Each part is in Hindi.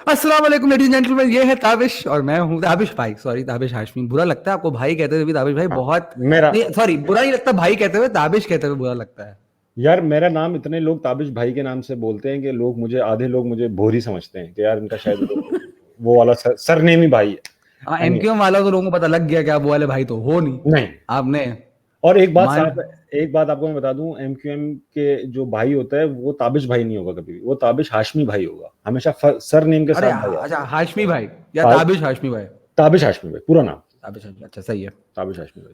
अस्सलाम वालेकुम लेडीज एंड जेंटलमैन, ये है ताबिश और मैं हूँ ताबिश भाई। सॉरी ताबिश हाशमी, बुरा लगता है आपको भाई कहते हुए भी? ताबिश भाई हाँ, बहुत मेरा नहीं, सॉरी बुरा नहीं लगता भाई कहते हुए, ताबिश कहते हुए बुरा लगता है। यार मेरा नाम इतने लोग ताबिश भाई के नाम से बोलते हैं कि आधे लोग मुझे भोरी समझते हैं कि यार इनका शायद वो वाला सरनेम ही भाई है। हाँ, Anyway, एमक्यूएम वाला तो लोगों को पता लग गया कि आप वो वाले भाई तो हो नहीं। नहीं। आपने और एक बात मान साफ है, एक बात आपको मैं बता दूं, एमक्यूएम के जो भाई होता है वो ताबिश भाई नहीं होगा कभी भी, वो ताबिश हाशमी भाई होगा हमेशा, सरनेम के अरे साथ भाई अच्छा, हाशमी भाई या आता। ताबिश हाशमी भाई? ताबिश हाशमी भाई पूरा नाम। ताबिश हाशमी, अच्छा सही है। ताबिश हाशमी भाई।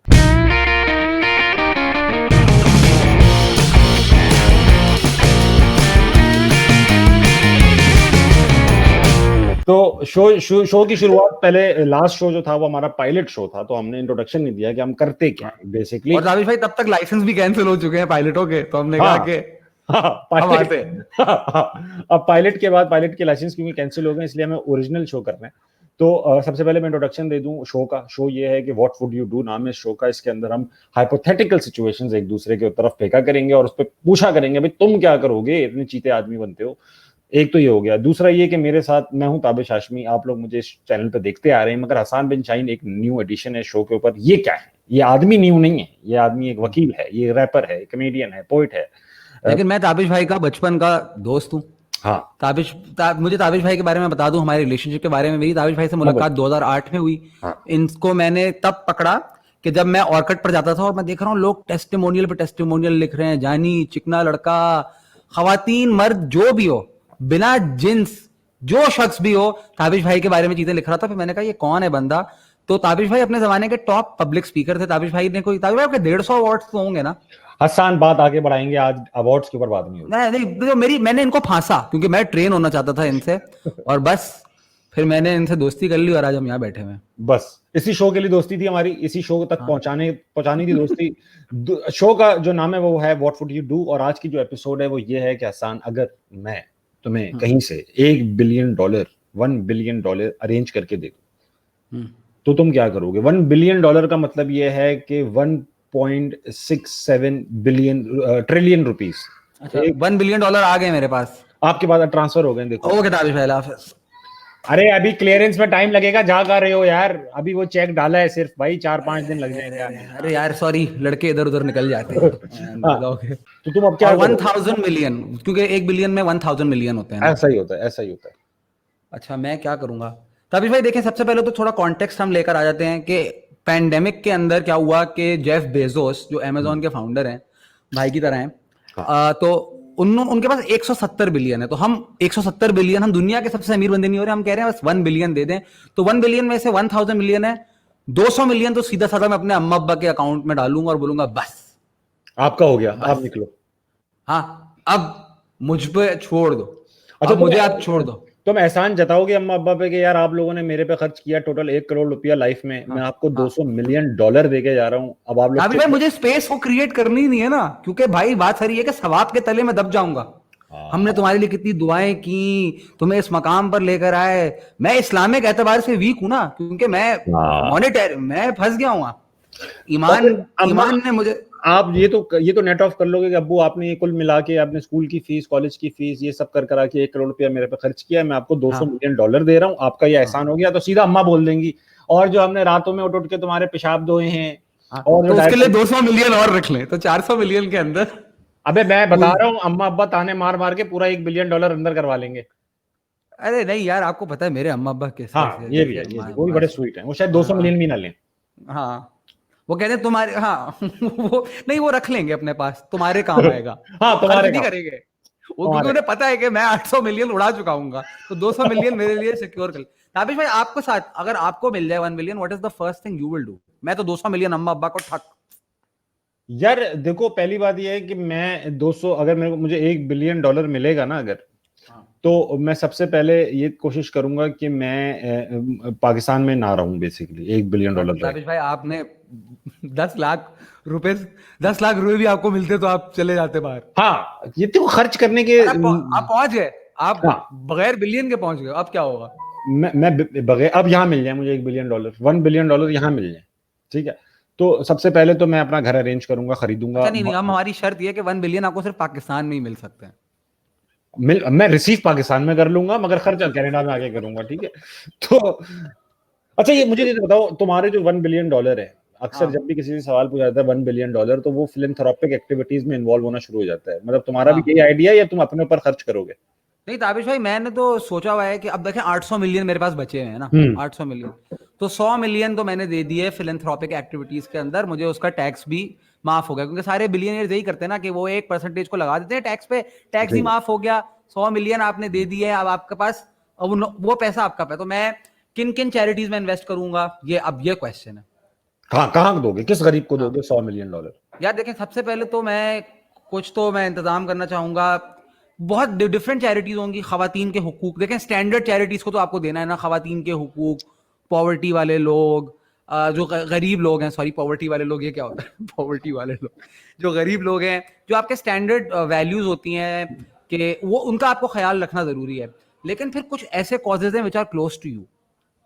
तो शो की शुरुआत, पहले लास्ट शो जो था वो हमारा पायलट शो था, तो हमने इंट्रोडक्शन नहीं दिया कि हम करते क्या है बेसिकली। और ताबिश भाई तब तक लाइसेंस भी कैंसिल हो चुके हैं पायलटों के, तो हमने कहा हाँ कि हाँ हम पायलट। आते हैं। अब पायलट के बाद पायलट के लाइसेंस क्योंकि कैंसिल हो गए, इसलिए हमें ओरिजिनल शो करना है। तो सबसे पहले मैं इंट्रोडक्शन दे दूं शो का। शो ये है कि व्हाट वुड यू डू नाम है शो का। इसके अंदर हम हाइपोथेटिकल सिचुएशंस एक दूसरे के तरफ फेंका करेंगे और उस पर पूछा करेंगे भाई तुम क्या करोगे, इतने चीते आदमी बनते हो। एक तो ये हो गया। दूसरा ये कि मेरे साथ मैं हूं ताबिश हाशमी, आप लोग मुझे इस चैनल पे देखते आ रहे हैं, मगर हसान बिन शाहीन एक न्यू एडिशन है शो के ऊपर। ये क्या है? ये आदमी न्यू नहीं है, ये आदमी एक वकील है, ये रैपर है, कमेडियन है, पोइट है। लेकिन मैं ताबिश भाई का बचपन का दोस्त हूँ। हाँ मुझे ताबिश भाई के बारे में बता दूं, हमारे रिलेशनशिप के बारे में। मेरी ताबिश भाई से हाँ मुलाकात 2008 में हुई। हाँ इनको मैंने तब पकड़ा कि जब मैं ऑर्किड पर जाता था और मैं देख रहा हूँ लोग टेस्टिमोनियल पे टेस्टिमोनियल लिख रहे हैं, जानी चिकना लड़का, खवातीन मर्द जो भी हो, बिना जिन्स जो शख्स भी हो, ताबिश भाई के बारे में चीजें लिख रहा था। फिर मैंने कहा ये कौन है बंदा। तो ताबिश भाई अपने जमाने के टॉप पब्लिक स्पीकर थे। ताबिश भाई ने कोई, ताबिश भाई आपके 150 अवार्ड्स तो होंगे ना? हसान, बात आगे बढ़ाएंगे, आज अवार्ड्स के ऊपर बात नहीं होगी। नहीं नहीं, तो मैंने इनको फांसा क्योंकि मैं ट्रेन होना चाहता था इनसे, और बस फिर मैंने इनसे दोस्ती कर ली और आज हम यहाँ बैठे हुए हैं। बस इसी शो के लिए दोस्ती थी हमारी, इसी शो तक हाँ। पहुंचानी थी दोस्ती। शो का जो नाम है वो है व्हाट वुड यू डू, और आज की जो एपिसोड है वो ये है कि हसान, अगर मैं तुम्हें कहीं से $1 बिलियन, $1 बिलियन अरेंज करके दे दूं तो तुम क्या करोगे? $1 बिलियन का मतलब ये है कि 1.67 ट्रिलियन रुपीस। अच्छा, $1 बिलियन आ गए मेरे पास। आपके पास ट्रांसफर हो गए, देखो। ओके ताबिश भाई, अल्लाह हाफिज। अरे अभी क्लियरेंस में टाइम लगेगा, जा कर रहे हो यार? अभी वो चेक डाला है सिर्फ भाई, 4-5 दिन लग जाएंगे आने में। अरे यार सॉरी, लड़के इधर उधर निकल जाते हाँ, हैं। ओके। तो तुम अब क्या और वन करोगे? थाउजेंड मिलियन, क्योंकि 1 बिलियन में 1,000 मिलियन होते हैं ना? ऐसा ही होता है, ऐसा ही होता है। अच्छा, मैं क्या करूंगा? ताबिश भाई देखें, सबसे पहले तो थोड़ा कॉन्टेक्स्ट हम लेकर आ जाते हैं कि पैंडेमिक के अंदर क्या हुआ कि जेफ बेजोस जो अमेजोन के फाउंडर हैं, भाई की तरह हैं, हाँ तो उनके पास 170 बिलियन है। तो हम 170 बिलियन, हम दुनिया के सबसे अमीर बंदे नहीं हो रहे, हम कह रहे हैं बस 1 बिलियन दे दें। तो 1 बिलियन में से 1,000 मिलियन है, 200 मिलियन तो सीधा साधा मैं अपने अम्मा अब्बा के अकाउंट में डालूंगा और बोलूंगा बस आपका हो गया, आप बस। निकलो। हाँ, अब मुझ पे छोड़ दो, अच्छा, अब मुझे आप छोड़ दो। तुम एहसान जताओगे अम्मा अब्बा पे कि यार आप लोगों ने मेरे पे खर्च किया टोटल $1 करोड़ लाइफ में, हाँ मैं आपको हाँ। $200 मिलियन दे के जा रहा हूँ, अब आप लोग अभी भाई मुझे स्पेस को क्रिएट करनी नहीं है ना, क्योंकि भाई बात सारी है कि सवाब के तले में दब जाऊंगा। हमने हाँ तुम्हारे लिए कितनी दुआएं की, तुम्हें इस मकाम पर लेकर आए। मैं इस्लामिक एतबार से वीक हूं ना, क्योंकि मैं हाँ। मॉनेटरी, मैं फंस गया हूं। और ईमान, फिर अम्मा, ईमान ने मुझे। आप ये तो नेट ऑफ कर लोगे कि अब्बू आपने ये कुल मिला के आपने स्कूल की फीस, कॉलेज की फीस, ये सब कर करा के $1 करोड़ मेरे पे खर्च किया है, मैं आपको हाँ $200 मिलियन दे रहा हूँ, आपका ये हाँ एहसान हो गया। तो सीधा अम्मा बोल देंगी। और जो हमने रातों में उठ उठ के तुम्हारे पेशाब धोए हैं, हाँ, और जो तो उसके लिए डायपर, 200 मिलियन और रख लें, तो 400 मिलियन के अंदर अबे मैं बता पूरी। रहा हूँ, अम्मा अब्बा ताने मार मार के पूरा $1 बिलियन अंदर करवा लेंगे। अरे नहीं यार, आपको पता है मेरे अम्मा अब्बा किस हाँ कैसे ये भी कैसे है, ये भी, वो भी बड़े बस। स्वीट है, वो शायद 200 मिलियन हाँ भी ना लें। हाँ, वो कहते हैं तुम्हारे, हाँ वो नहीं, वो रख लेंगे अपने पास, तुम्हारे काम आएगा। हाँ वो खर्च तुम्हारे नहीं काम, करेंगे, वो क्योंकि तुम्हारे उन्हें पता है कि मैं 800 मिलियन उड़ा चुका हूँ, तो 200 मिलियन मेरे लिए सिक्योर कर। ताबिश भाई, आपको साथ अगर आपको मिल जाए 1 billion, what is the first thing you will do? मैं तो 200 मिलियन अम्मा अब्बा को ठक। यार देखो, पहली बात यह है कि मैं 200, अगर मुझे $1 बिलियन मिलेगा ना अगर, हाँ। तो मैं सबसे पहले ये कोशिश करूंगा कि मैं पाकिस्तान में ना रहूं, बेसिकली $1 बिलियन रहे। ताबिश भाई आपने 10 लाख रुपए, 10 लाख रुपए भी आपको मिलते तो आप चले जाते बाहर। हाँ, ये तो खर्च करने के। और आप पहुंच गए, आप हाँ, बगैर बिलियन के पहुंच गए, अब क्या होगा? मैं बगैर, अब यहाँ मिल जाए मुझे $1 बिलियन, $1 बिलियन यहाँ मिल जाए, ठीक है। तो सबसे पहले तो मैं अपना घर अरेंज करूंगा, खरीदूंगा। अच्छा नहीं नहीं, हम हमारी शर्त ये है कि 1 बिलियन आपको सिर्फ पाकिस्तान में ही मिल सकते हैं। मैं रिसीव पाकिस्तान में कर लूंगा, मगर खर्चा कनाडा में आके करूंगा, ठीक है। तो अच्छा, ये मुझे ये बताओ, तुम्हारे जो $1 बिलियन है, अक्सर हाँ जब भी किसी से सवाल पूछा जाता है $1 बिलियन, तो वो फिलैंथ्रोपिक एक्टिविटीज में इन्वॉल्व होना शुरू हो जाता है। मतलब तुम्हारा भी हाँ। यही आइडिया है या तुम अपने ऊपर खर्च करोगे? नहीं ताबिश भाई, मैंने तो सोचा हुआ है कि अब देखें 800 मिलियन मेरे पास बचे हुए हैं ना, हम्म। 800 मिलियन, तो 100 मिलियन तो मैंने दे दिए फिलेंथ्रोपिक एक्टिविटीज के अंदर, मुझे उसका टैक्स भी माफ हो गया, क्योंकि सारे बिलियनियर्स यही करते हैं ना कि वो 1% को लगा देते हैं टैक्स पे, टैक्स ही जी। माफ हो गया। 100 मिलियन आपने दे दिए, अब आपके पास अब वो पैसा आपका है, तो मैं किन किन चैरिटीज में इन्वेस्ट करूंगा, ये अब ये क्वेश्चन है। कहाँ कहाँ दोगे, किस गरीब को हाँ दोगे $100 मिलियन? यार देखें, सबसे पहले तो मैं कुछ तो मैं इंतजाम करना चाहूंगा, बहुत डिफरेंट चैरिटीज होंगी। खवातीन के हुकूक, देखें स्टैंडर्ड चैरिटीज को तो आपको देना है ना, खवातीन के हुकूक, पॉवर्टी वाले लोग, जो गरीब लोग हैं, सॉरी पॉवर्टी वाले लोग ये क्या होता है पॉवर्टी वाले लोग, जो गरीब लोग हैं, जो आपके स्टैंडर्ड वैल्यूज होती हैं कि वो उनका आपको ख्याल रखना जरूरी है। लेकिन फिर कुछ ऐसे कॉजेज हैं which are close to you,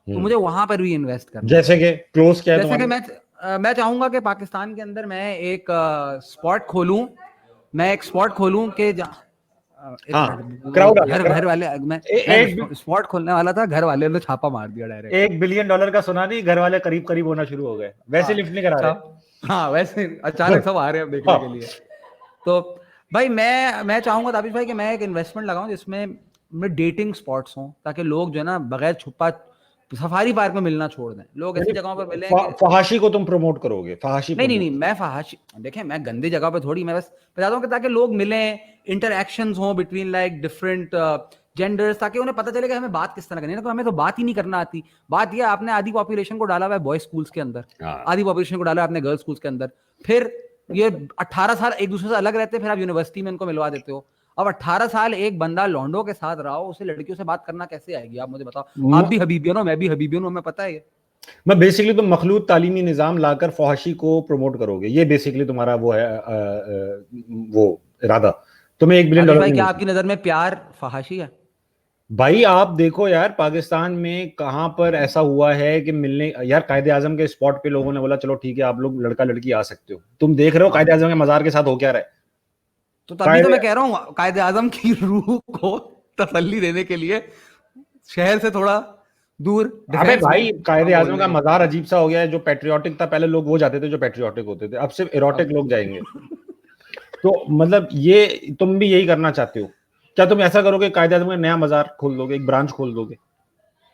तो मुझे वहां पर भी इन्वेस्ट करना है। जैसे कि क्लोज क्या है जैसे कि तुम्हारे? मैं चाहूंगा कि पाकिस्तान के अंदर मैं एक स्पॉट खोलूं, मैं एक स्पॉट खोलूं कि एक हाँ, मिनट, वो क्राउड आ गया, घर वाले, मैं एक स्पॉट खोलने वाला था, घर वाले ने छापा मार दिया डायरेक्ट। $1 बिलियन का सुना नहीं, घर वाले करीब करीब होना शुरू हो गए, वैसे हाँ लिफ्ट नहीं करा अच्छा, रहे। हाँ वैसे अचानक सब आ रहे हैं देखने के हाँ। लिए। तो भाई मैं चाहूंगा ताबिश भाई कि मैं एक इन्वेस्टमेंट लगाऊं जिसमें में डेटिंग स्पॉट्स हों, ताकि लोग जो है ना बगैर छुपा सफारी पार्क में मिलना छोड़ दें, लोग ऐसी यानी जगहों पर मिलेंगे। फहाशी को तुम प्रमोट करोगे, फहाशी नहीं नहीं प्रमोट? नहीं, मैं फहाश देखें, मैं गंदी जगह पे थोड़ी, मैं बस बताता हूँ कि ताकि लोग मिलें, इंटरैक्शंस हो बिटवीन लाइक डिफरेंट जेंडर्स, ताकि उन्हें पता चले कि हमें बात किस तरह करनी है ना, तो हमें तो बात ही नहीं करना आती। बात यह, आपने आधी पॉपुलेशन को डाला हुआ है बॉयज स्कूल्स के अंदर, हाँ। आधी पॉपुलेशन को डाला है आपने गर्ल्स स्कूल्स के अंदर, फिर ये 18 साल एक दूसरे से अलग रहते हैं, फिर आप यूनिवर्सिटी में इनको मिलवा देते हो। अब 18 साल एक बंदा लॉन्डो के साथ रहा हो, उसे लड़कियों से बात करना कैसे आएगी, आप मुझे बताओ। आप भी हबीबियन हो, मैं भी हबीबियन हूं, हमें पता है ये। मैं बेसिकली तुम मखलूत तालीमी निजाम लाकर फहाशी को प्रमोट करोगे, ये बेसिकली तुम्हारा वो है वो इरादा। तुम्हें $1 बिलियन आतिश भाई, नहीं क्या मिलता। आपकी नजर में प्यार फहाशी है? भाई आप देखो यार, पाकिस्तान में कहां पर ऐसा हुआ है कि मिलने, यार कायदे आजम के स्पॉट पे लोगों ने बोला चलो ठीक है आप लोग लड़का लड़की आ सकते हो, तुम देख रहे हो हाँ कायदे आजम के मजार के साथ हो क्या रहा है। तो तभी तो कायदे मैं कह रहा हूँ, कायदे आजम की रूह को तसल्ली देने के लिए शहर से थोड़ा दूर अबे डिफेंस भाई, में कायदे हम बोल आजम का रहे हैं। मजार अजीब सा हो गया है। जो पेट्रियाटिक था पहले, लोग वो जाते थे जो पेट्रियाटिक होते थे, अब सिर्फ इरोटिक अब लोग जाएंगे। तो मतलब ये तुम भी यही करना चाहते हो क्या? तुम ऐसा करोगे कायदे आजम का नया मजार खोल दोगे, एक ब्रांच खोल दोगे?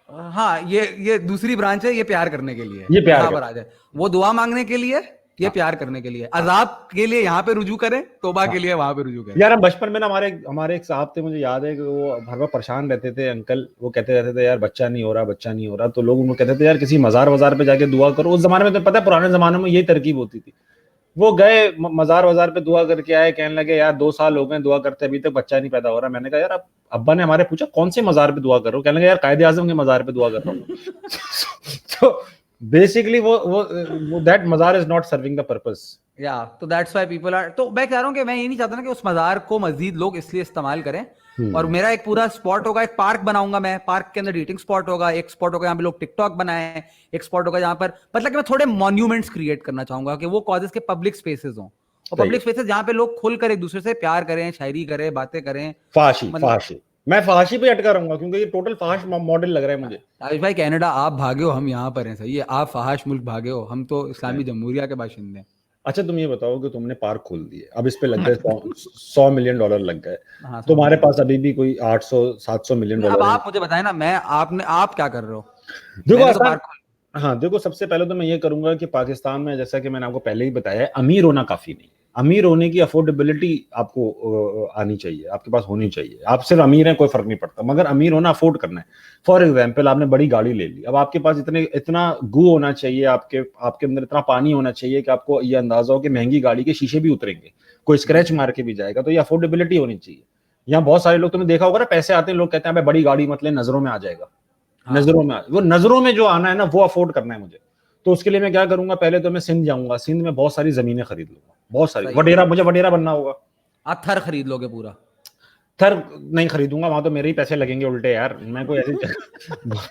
हाँ, ये दूसरी ब्रांच है, ये प्यार करने के लिए ये प्यार यहाँ कर। पर आ जाए, वो दुआ मांगने के लिए, ये हाँ। प्यार करने के लिए, अजाब के लिए यहाँ पे रुजू करें, तौबा हाँ। के लिए वहां पे रुजू करें। यार हम बचपन में ना, हमारे हमारे एक साहब थे, मुझे याद है कि वो हर बार परेशान रहते थे अंकल, वो कहते रहते थे यार बच्चा नहीं हो रहा, बच्चा नहीं हो रहा, तो लोग उनको कहते थे यार किसी मजार वजार पे जाके दुआ करो। उस जमाने में तो पता है, पुराने जमाने में यही तरकीब होती थी। वो गए मजार वजार पे दुआ करके आए, कहने लगे यार 2 साल हो गए दुआ करते, अभी तक बच्चा नहीं पैदा हो रहा। मैंने कहा यार, अब अब्बा ने हमारे पूछा कौन से मजार पे दुआ कर रहे हो? कहने लगे यार कायदे आजम के मजार पे दुआ कर रहा हूँ। तो बेसिकली वो दैट मजार is not serving the purpose. या तो दैट्स व्हाई पीपल आर, तो मैं कह रहा हूँ कि मैं ये नहीं चाहता ना कि उस मजार को मजीद लोग इसलिए इस्तेमाल करें। और मेरा एक पूरा स्पॉट होगा, एक पार्क बनाऊंगा मैं, पार्क के अंदर डेटिंग स्पॉट होगा, एक स्पॉट होगा जहाँ पे लोग टिकटॉक बनाए, एक स्पॉट होगा जहाँ पर मतलब कि मैं थोड़े मॉन्यूमेंट्स क्रिएट करना चाहूंगा कि वो कॉजेज के पब्लिक स्पेसेस हों, और सही है। पब्लिक स्पेसेस जहाँ पे लोग खुलकर एक दूसरे से प्यार करें, शायरी करें, बातें करें। फहाशी मतलब फहाशी, मैं फहाशी पे अटका रहूंगा क्योंकि ये टोटल फहाश मॉडल लग रहा है मुझे। आयुष भाई, कनाडा आप भागे हो, हम यहाँ पर हैं, सही है, आप फहाश मुल्क भागे हो, हम तो इस्लामी जमहूरिया के बाशिंदे हैं। अच्छा तुम ये बताओ कि तुमने पार्क खोल दिए, अब इस पे लग गए $100 मिलियन लग गए, हाँ 100 तुम्हारे मिलियन। पास अभी भी कोई 800-700 मिलियन अब डॉलर है। आप मुझे बताएं ना, आप क्या कर रहे हो? देखो मैंने तो आसान, पार्क हाँ देखो, सबसे पहले तो मैं ये करूंगा कि पाकिस्तान में, जैसा कि मैंने आपको पहले ही बताया है, अमीर होना काफी नहीं। अमीर होने की अफोर्डेबिलिटी आपको आनी चाहिए, आपके पास होनी चाहिए। आप सिर्फ अमीर हैं कोई फर्क नहीं पड़ता, मगर अमीर होना अफोर्ड करना है। फॉर एग्जाम्पल, आपने बड़ी गाड़ी ले ली, अब आपके पास इतना गू होना चाहिए, आपके आपके अंदर इतना पानी होना चाहिए कि आपको ये अंदाजा हो कि महंगी गाड़ी के शीशे भी उतरेंगे, कोई स्क्रैच मार के भी जाएगा, तो ये अफोर्डेबिलिटी होनी चाहिए। यहाँ बहुत सारे लोग, तुमने देखा होगा ना, पैसे आते हैं लोग कहते हैं बड़ी गाड़ी मतलब नजरों में आ जाएगा, हाँ नजरों में वो नजरों में जो आना है ना, वो अफोर्ड करना है मुझे। तो उसके लिए मैं क्या करूंगा, पहले तो मैं सिंध जाऊंगा, सिंध में बहुत सारी जमीनें खरीद लूंगा, बहुत सारी। सही है, वडेरा, मुझे वडेरा बनना होगा। आप थर खरीद लोगे पूरा? थर नहीं खरीदूंगा, वहां तो मेरे ही पैसे लगेंगे उल्टे यार। मैं कोई ऐसी जगह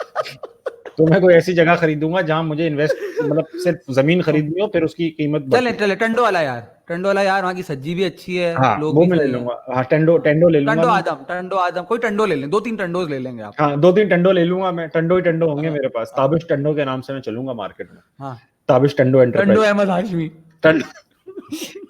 तो मैं कोई ऐसी जगह खरीदूंगा जहां मुझे इन्वेस्ट, मतलब सिर्फ जमीन खरीदनी हो, फिर उसकी कीमत चले बढ़ती। चले टंडो वाला यार, टंडो वाला यार, वहाँ की सब्जी भी अच्छी है, हाँ लोग वो भी मैं ले सही हैं। लूंगा, हाँ टंडो ले लूंगा मैं। टंडो आदम, कोई टंडो ले लें, 2-3 टंडोज ले लेंगे आप। हाँ 2-3 टंडो ले लूंगा मैं, टंडो ही टंडो होंगे हाँ, मेरे पास, हाँ, ताबिश टंडो के नाम से मैं चलूंगा मार्केट में। हाँ। ताबिश टंडो टंडो एंटरप्राइज। अहमद हाशमी। टंडो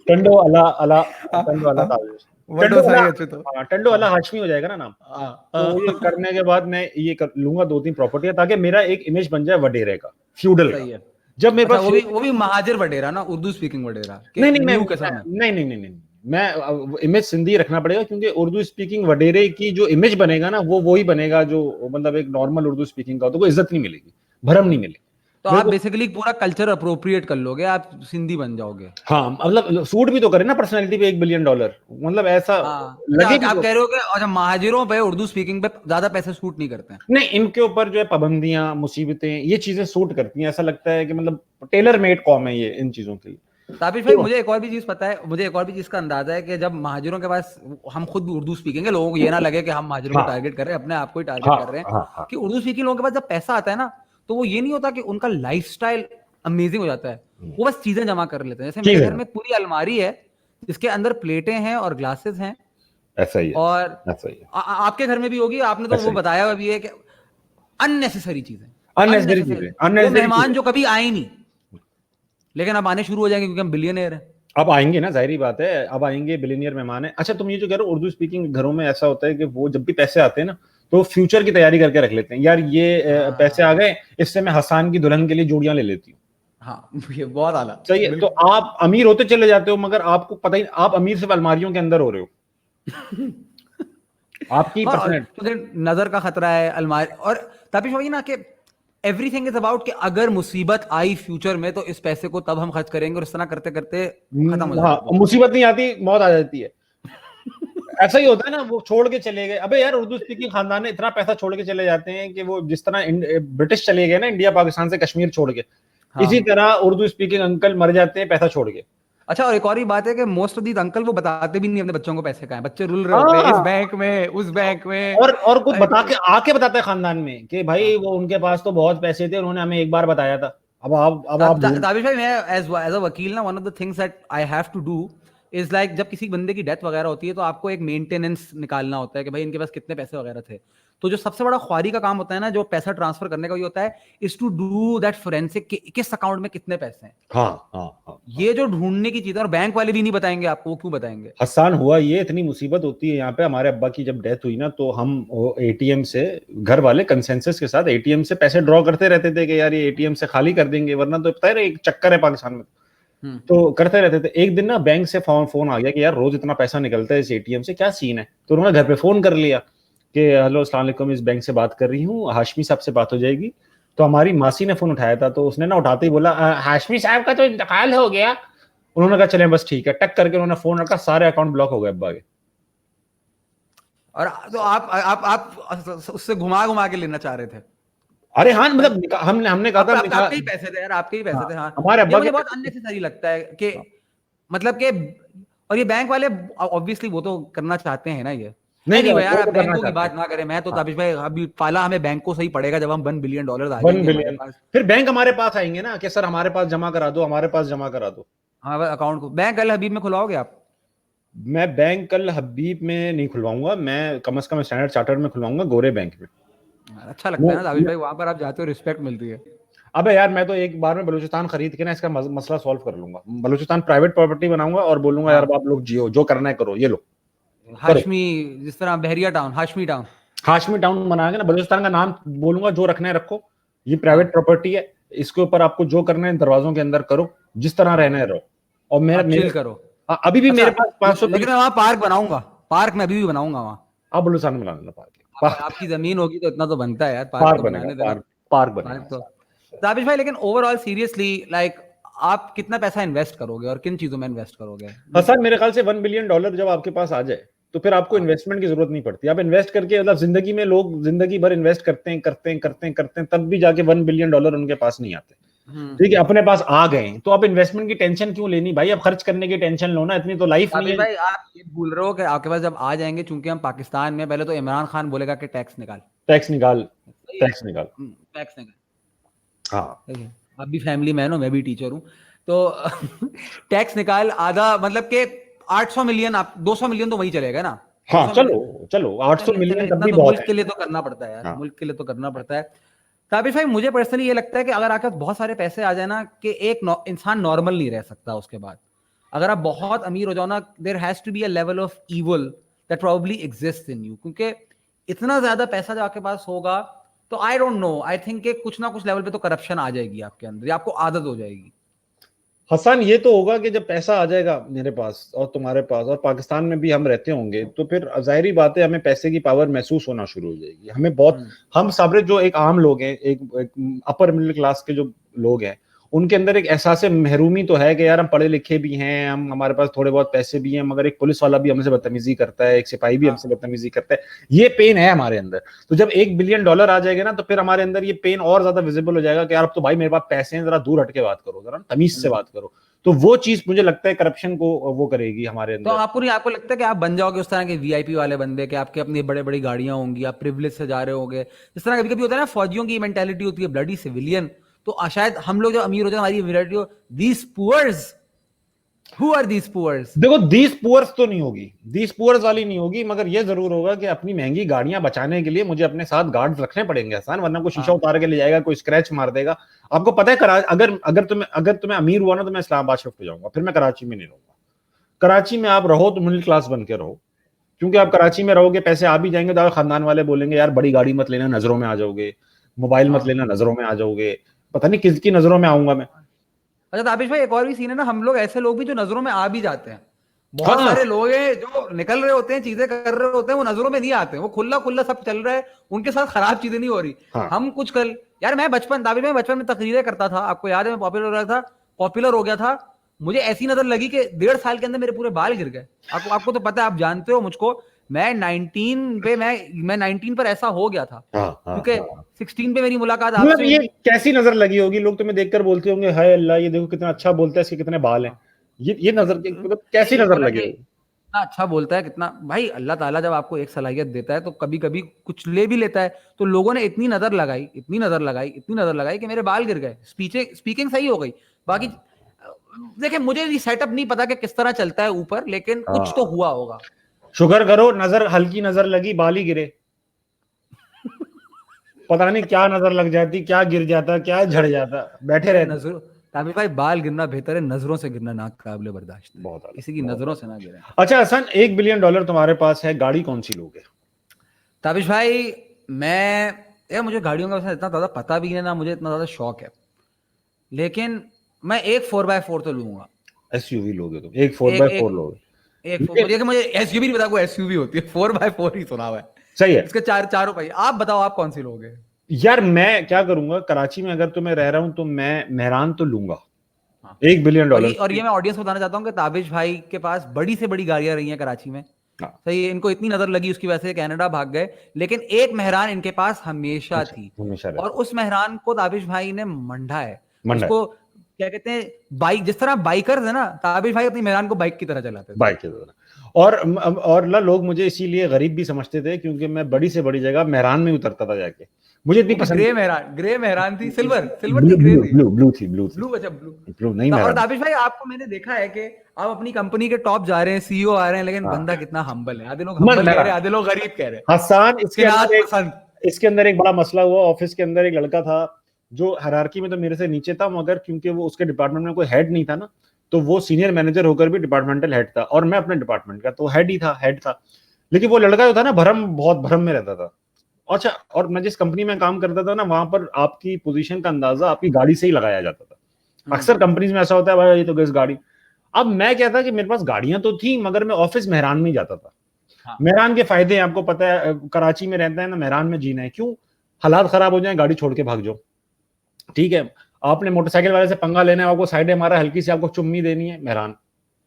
टंडो अला अला हाँ, टंडो अला हाँ, ताबिश। वडो टंडो अला, सही अच्छे तो। हाँ टंडो अला हाँ, हाशमी हो जाएगा ना नाम। हाँ, तो ये हाँ। करने के बाद मैं ये कर लूंगा 2-3 प्रॉपर्टियां, ताकि मेरा एक इमेज बन जाए वडेरे का, फ्यूडल का। सही है। जब मेरे अच्छा, पास वो भी महाजिर वडेरा ना, उर्दू स्पीकिंग वडेरा के नहीं नहीं न्यू किस्म है। नहीं नहीं नहीं नहीं, मैं इमेज सिंधी रखना पड़ेगा, क्योंकि उर्दू स्पीकिंग वडेरे की जो इमेज बनेगा ना, वो वही बनेगा जो मतलब एक नॉर्मल उर्दू स्पीकिंग का हो, तो कोई इज्जत नहीं मिलेगी, भरम नहीं मिलेगी तो मेरे आप को। बेसिकली पूरा कल्चर अप्रोप्रिएट कर लोगे, आप सिंधी बन जाओगे। हाँ मतलब सूट भी तो करे ना पर्सनैलिटी पे, $1 बिलियन, मतलब ऐसा हाँ, अच्छा, लगे भी आप तो। कह रहे हो कि अच्छा, महाजिरों पे उर्दू स्पीकिंग पे ज्यादा पैसे सूट नहीं करते हैं। नहीं इनके ऊपर जो है पाबंदियां, मुसीबतें, ये चीजें सूट करती हैं, ऐसा लगता है कि मतलब टेलर मेड कॉम है ये इन चीजों के लिए। ताबिश भाई, तो मुझे एक और भी चीज पता है, मुझे एक और भी चीज का अंदाजा है कि जब महाजिरों के पास, हम खुद भी उर्दू स्पीकिंग है, लोगों को ये ना लगे कि हम महाजिरों को हाँ टारगेट कर रहे हैं, अपने आप को ही टारगेट हाँ कर रहे हैं, हाँ हाँ कि उर्दू स्पीकिंग लोगों के पास जब पैसा आता है ना, तो वो ये नहीं होता कि उनका लाइफस्टाइल अमेजिंग हो जाता है, वो बस चीजें जमा कर लेते हैं। जैसे ठीक मेरे है, घर में पूरी अलमारी है जिसके अंदर प्लेटें हैं और ग्लासेस हैं, ऐसा ही है, और ऐसा ही है, आपके घर में भी होगी, आपने तो ऐसा वो ही। बताया हुआ भी है कि अननेसेसरी चीजें, अननेसेसरी अननेसेसरी, चीजें, वो अननेसेसरी मेहमान चीजें। जो कभी आए नहीं, लेकिन अब आने शुरू हो जाएंगे क्योंकि हम बिलियनर हैं। अब आएंगे ना, जाहिर बात है, अब आएंगे बिलियनियर मेहमान है। अच्छा तुम ये जो कह रहे हो, उर्दू स्पीकिंग घरों में ऐसा होता है कि वो जब भी पैसे आते हैं ना, तो फ्यूचर की तैयारी करके रख लेते हैं, यार ये पैसे आ हाँ, गए, इससे मैं हसान की दुल्हन के लिए चूड़ियां ले लेती हूँ। हाँ, ये बहुत आला, सही है, तो बिल्कुल। आप अमीर होते चले जाते हो, मगर आपको पता ही, आप अमीर सिर्फ अलमारियों के अंदर हो रहे हो, आपकी हाँ, और पर्सनल। क्योंकि नजर का खतरा है अलमारी, और तभी वही ना कि एवरीथिंग इज अबाउट कि अगर मुसीबत आई फ्यूचर में तो इस पैसे को तब हम खर्च करेंगे, और इस तरह करते करते खत्म हो जाता हाँ है बहुत। मुसीबत नहीं आती, मौत आ जाती है। ऐसा ही होता है ना, वो छोड़ के चले गए, अबे यार उर्दू स्पीकिंग खानदान ने इतना पैसा छोड़ के चले जाते हैं कि वो जिस तरह ब्रिटिश चले गए ना इंडिया पाकिस्तान से कश्मीर छोड़ के, इसी हाँ, तरह उर्दू स्पीकिंग अंकल मर जाते हैं पैसा छोड़ के। अच्छा, और एक और ही बात है कि मोस्ट ऑफ दीज अंकल वो बताते भी नहीं अपने बच्चों को पैसे कहाँ है, बच्चे रुल रहे होते हैं, इस हाँ, बैंक में, उस बैंक में। और कुछ बता अरे, के आके बताता है खानदान में कि भाई हाँ। वो उनके पास तो बहुत पैसे थे, उन्होंने हमें एक बार बताया था। अब आप ढूंढ। ताबिश भाई, मैं एज एज अ वकील ना, one of the things that I have to do is like, जब किसी बंदे की डेथ वगैरह होती है तो आपको एक मेंटेनेंस निकालना होता है कि भाई इनके पास कितने पैसे वगैरह थे। तो जो सबसे बड़ा ख्वारी का काम होता है ना, जो पैसा ट्रांसफर करने का, ये होता है is to do that forensic, किस अकाउंट में कितने पैसे हैं। हाँ हाँ हाँ हाँ। ये जो ढूंढने की चीज है, और बैंक वाले भी नहीं बताएंगे आपको, वो क्यों बताएंगे। हसान हुआ, ये इतनी मुसीबत होती है यहाँ पे। हमारे अब्बा की जब डेथ हुई ना, तो हम एटीएम से, घर वाले कंसेंसस के साथ एटीएम से पैसे ड्रॉ करते रहते थे कि यार ये एटीएम से खाली कर देंगे, वरना तो पता है एक चक्कर है पाकिस्तान में, तो करते रहते थे। एक दिन ना बैंक से फोन आ गया कि यार रोज इतना पैसा निकलता है इस एटीएम से, क्या सीन है। तो उन्होंने घर पे फोन कर लिया कि हेलो अस्सलाम वालेकुम, इस बैंक से बात कर रही हूँ, हाशमी साहब से बात हो जाएगी। तो हमारी मासी ने फोन उठाया था, तो उसने ना उठाते ही बोला हाशमी साहब का तो इंतकाल हो गया। उन्होंने कहा चलें बस ठीक है, टक करके उन्होंने फोन रखा, सारे अकाउंट ब्लॉक हो गए अब्बा के। और तो आप उससे घुमा घुमा के लेना चाह रहे थे। अरे हाँ मतलब हमने कहा था आपके ही पैसे थे यार, आपके ही पैसे हाँ, थे। हाँ, हमारे ये अब्बा मुझे के। बहुत अननेसेसरी लगता है कि, मतलब कि, और ये बैंक वाले ऑब्वियसली वो तो करना चाहते हैं ना ये। नहीं एनीवे यार, वो आप तो करना बैंकों की चाहते बात हैं। ना करें, मैं तो हाँ, ताबिश भाई, अभी पाला हमें बैंकों से ही पड़ेगा जब हम $1 बिलियन आ 1 जाएंगे हमारे बिलियन पास। फिर बैंक हमारे पास आएंगे ना कि सर हमारे पास जमा करा दो, हमारे पास जमा करा दो। हाँ, अकाउंट को बैंक अल हबीब में खुलवाओगे आप? मैं बैंक कल हबीब में नहीं खुलवाऊंगा, मैं कम से कम स्टैंडर्ड चार्टर्ड में खुलवाऊंगा, गोरे बैंक में। अच्छा लगता है ना ताबिश भाई, वहां पर आप जाते हो, रिस्पेक्ट मिलती है। अबे यार मैं तो एक बार में बलूचिस्तान खरीद के ना इसका मसला सॉल्व कर लूंगा, बलूचिस्तान प्राइवेट प्रॉपर्टी बनाऊंगा और बोलूंगा यार हाँ, आप लोग जियो, जो करना है करो, ये लो करो। हाशमी, जिस तरह Bahria town, Hashmi town. Hashmi town बनाएंगे ना, बलूचिस्तान का नाम बोलूंगा, जो रखना है रखो, ये प्राइवेट हाँ, प्रॉपर्टी है, इसके ऊपर आपको जो करना है दरवाजों के अंदर करो, जिस तरह रहना है रहो। और मेरा आप मेरे चिल करो। हाँ, अभी भी अच्छा, मेरे पास 500 लेकिन मैं वहां पार्क बनाऊंगा, पार्क मैं अभी भी बनाऊंगा वहां। आप बलूचिस्तान में बना लेना पार्क। आपकी जमीन होगी तो इतना तो बनता है यार, पार्क पार्क तो बनेगा, बनाने देना। पार्क पार्क बनेगा। तो, ताबिश भाई, लेकिन ओवरऑल सीरियसली लाइक, आप कितना पैसा इन्वेस्ट करोगे और किन चीजों में इन्वेस्ट करोगे? हसन मेरे ख्याल से $1 बिलियन जब आपके पास आ जाए, तो फिर आपको हाँ, इन्वेस्टमेंट की जरूरत नहीं पड़ती। आप इन्वेस्ट करके, मतलब जिंदगी में लोग जिंदगी भर इन्वेस्ट करते हैं, तब भी जाके $1 बिलियन उनके पास नहीं आते। ठीक है, अपने पास आ गए तो अब इन्वेस्टमेंट की टेंशन क्यों लेनी भाई, अब खर्च करने की टेंशन लो ना, इतनी तो लाइफ नहीं ताबिश है। भाई, आप ये भूल रहे हो कि आपके पास जब आ जाएंगे, चूंकि हम पाकिस्तान में, पहले तो इमरान खान बोलेगा कि टैक्स निकाल। टैक्स निकाल, सही है, टैक्स निकाल। टैक्स निकाल। हाँ ठीक है, आप भी फैमिली मैन हो, मैं भी टीचर हूँ। तो टैक्स निकाल आधा, मतलब के 800 मिलियन, आप 200 मिलियन तो वही चलेगा ना। हाँ 200 चलो मिलियन चलो 800 चले चले, मिलियन तब इतना भी तो बहुत मुल्क है। के लिए तो करना पड़ता है यार, हाँ मुल्क के लिए तो करना पड़ता है। ताबिश भाई, मुझे पर्सनली ये लगता है कि अगर आपके पास बहुत सारे पैसे आ जाए ना, कि एक इंसान नॉर्मल नहीं रह सकता उसके बाद। अगर आप बहुत अमीर हो जाओ ना, there has to be a level of evil that probably exist in you, क्योंकि इतना ज्यादा पैसा जो आपके पास होगा, तो I don't know, I think कि कुछ ना कुछ लेवल पे तो करप्शन आ जाएगी आपके अंदर, या आपको आदत हो जाएगी। हसन, ये तो होगा कि जब पैसा आ जाएगा मेरे पास और तुम्हारे पास और पाकिस्तान में भी हम रहते होंगे, तो फिर जाहिर बात है हमें पैसे की पावर महसूस होना शुरू हो जाएगी। हमें बहुत, हम सारे जो एक आम लोग हैं, एक अपर मिडिल क्लास के जो लोग हैं, उनके अंदर एक एहसास महरूमी तो है कि यार हम पढ़े लिखे भी हैं, हम हमारे पास थोड़े बहुत पैसे भी हैं, मगर एक पुलिस वाला भी हमसे बदतमीजी करता है, एक सिपाही भी हमसे बदतमीजी करता है। ये पेन है हमारे अंदर। तो जब $1 बिलियन आ जाएगा ना, तो फिर हमारे अंदर ये पेन और ज्यादा विजिबल हो जाएगा कि यार अब तो भाई मेरे पास पैसे हैं, जरा दूर हट के बात करो, जरा तमीज से बात करो। तो वो चीज मुझे लगता है करप्शन को वो करेगी हमारे तो अंदर। आपको नहीं, आपको लगता है कि आप बन जाओगे उस तरह के वीआईपी वाले बंदे, कि आपके अपनी बड़े बड़ी गाड़ियां होंगी, आप प्रिविलेज से जा रहे होगे, जिस तरह कभी कभी होता है ना फौजियों की मेंटेलिटी होती है, ब्लडी सिविलियन। तो शायद हम लोग जो अमीर हो जाए, हमारी मेंटेलिटी हो, these poors, who are these poors. देखो दीस पुअर्स तो नहीं होगी, दीस पुअर्स वाली नहीं होगी, मगर ये जरूर होगा कि अपनी महंगी गाड़ियां बचाने के लिए मुझे अपने साथ गार्ड्स रखने पड़ेंगे आसान, वरना कोई शीशा हाँ, उतार के ले जाएगा, कोई स्क्रैच मार देगा। आपको पता है अगर अगर तुम्हें अमीर हुआ ना, तो मैं इस्लामाबाद शिफ्ट हो जाऊंगा, फिर मैं कराची में नहीं रहूंगा। कराची में आप रहो तो मिडिल क्लास बन के रहो, क्योंकि आप कराची में रहोगे, पैसे आ भी जाएंगे, तो आप खानदान वाले बोलेंगे यार बड़ी गाड़ी मत लेना, नजरों में आ जाओगे, मोबाइल मत हाँ। लेना, नजरों में आ जाओगे, पता नहीं किसकी नजरों में आऊंगा मैं। अच्छा ताबिश भाई, एक और भी सीन है ना, हम लोग ऐसे लोग भी जो नजरों में आ भी जाते हैं। बहुत हाँ सारे लोग हैं जो निकल रहे होते हैं, चीजें कर रहे होते हैं, वो नजरों में नहीं आते, वो खुला खुला सब चल रहा है, उनके साथ खराब चीजें नहीं हो रही। हाँ हम कुछ कल, यार मैं बचपन, ताबिश में बचपन में तकरीरें करता था, आपको याद है, मैं पॉपुलर हो रहा था, पॉपुलर हो गया था। मुझे ऐसी नजर लगी कि 1.5 साल के अंदर मेरे पूरे बाल गिर गए। आपको आपको तो पता है, आप जानते हो मुझको, मैं 19 पे, मैं 19 पर ऐसा हो गया था, हाँ हाँ क्योंकि हाँ। 16 पे मेरी मुलाकात मतलब आपसे ये हुई। कैसी नजर लगी होगी, लोग तुम्हें देखकर बोलते होंगे हाय अल्लाह, ये देखो कितना अच्छा बोलता है, इसके कितने बाल हैं। हाँ, ये नजर मतलब कैसी यही नजर बोला लगी कि होगी। कितना अच्छा बोलता है, कितना भाई, अल्लाह ताला जब आपको एक सलाहियत देता है तो कभी कभी कुछ ले भी लेता है। तो लोगों ने इतनी नजर लगाई, इतनी नजर लगाई, इतनी नजर लगाई कि मेरे बाल गिर गए, स्पीकिंग सही हो गई। बाकी देखिए, मुझे ये सेटअप नहीं पता कि किस तरह चलता है ऊपर, लेकिन कुछ तो हाँ, हुआ होगा। शुक्र करो नजर, हल्की नजर लगी, बाल ही गिरे। पता नहीं क्या नजर लग जाती, क्या गिर जाता, क्या झड़ जाता, बैठे अरे रहते। नजरों, ताबिर भाई, बाल गिरना बेहतर है, नजरों से गिरना ना काबिल बर्दाश्त है। बहुत आला, किसी की बहुत नजरों से आला। ना गिरे। अच्छा हसन, $1 बिलियन तुम्हारे पास है, गाड़ी कौन सी लोगे? ताबिश भाई, मैं, यार मुझे गाड़ियों का वैसे इतना ज्यादा पता भी है ना, मुझे इतना ज्यादा शौक है, लेकिन मैं एक 4x4 तो लूंगा। एसयूवी लोगे तुम? एक फोर एक बाय एक फोर लोगे? एक फोर, लेकिन मुझे एसयूवी नहीं पता, कोई एसयूवी होती है, 4x4 ही सुना हुआ है। सही है। इसके चारों पहिए। आप बताओ, आप कौन सी लोगे। यार मैं क्या करूंगा, कराची में अगर तो मैं रह रहा हूं, तो मैं मेहरान तो लूंगा। हाँ, $1 बिलियन और ये मैं ऑडियंस को बताना चाहता हूँ कि ताबिश भाई के पास बड़ी से बड़ी गाड़ियां रही हैं कराची में। हाँ। सही है, इनको इतनी नजर लगी, उसकी वजह से कनाडा भाग गए, लेकिन एक मेहरान इनके पास हमेशा अच्छा, थी। हमेशा और रहता उस मेहरान को ताबिश भाई ने मंडा है। मंडा है। उसको क्या कहते हैं, बाइक, जिस तरह बाइकर्स है ना, ताबिश भाई अपनी मेहरान को बाइक की तरह चलाते थे। बाइक के द्वारा। और ना लोग मुझे इसीलिए गरीब भी समझते थे, क्योंकि मैं बड़ी से बड़ी जगह मेहरान में उतरता था जाके, मुझे इतनी वो भी पसंद ग्रे थी। मेहरान, ग्रे मेहरान थी, सिल्वर सिल्वर थी, ब्लू ग्रे ब्लू थी। ब्लू ब्लू थी, ब्लू थी। ब्लू, अच्छा ब्लू। ब्लू नहीं और मेहरान। दाबिश भाई, आपको मैंने देखा है कि आप अपनी कंपनी के टॉप जा रहे हैं, सीईओ आ रहे हैं, लेकिन हाँ, बंदा कितना हम्बल है। आधे लोग मन हम्बल कह रहे हैं, मेहरान। आधे लोग गरीब कह रहे हैं। हसान, किनात पसंद। इसके अंदर एक बड़ा मसला हुआ। ऑफिस के अंदर एक लड़का था जो हायरार्की में तो मेरे से नीचे था, मगर क्योंकि वो उसके डिपार्टमेंट में कोई हेड नहीं था ना, तो वो सीनियर मैनेजर होकर भी डिपार्टमेंटल हेड था, और मैं अपने डिपार्टमेंट का तो हेड ही था, हेड था। लेकिन वो लड़का जो था ना, बहुत भरम में रहता था। अच्छा, और मैं जिस कंपनी में काम करता था ना, वहां पर आपकी पोजीशन का अंदाजा आपकी गाड़ी से ही लगाया जाता था। अक्सर कंपनीज में ऐसा होता है, भाई ये तो गैस गाड़ी। अब मैं क्या था कि मेरे पास गाड़ियां तो थी, मगर मैं ऑफिस मेहरान में ही जाता था। हाँ, मेहरान के फायदे हैं, आपको पता है, कराची में रहता है ना, मेहरान में जीना है क्यों? हालात खराब हो जाए, गाड़ी छोड़ के भाग जाओ, ठीक है। आपने मोटरसाइकिल वाले से पंगा लेना है, आपको साइड मारा, हल्की सी आपको चुम्मी देनी है, मेहरान।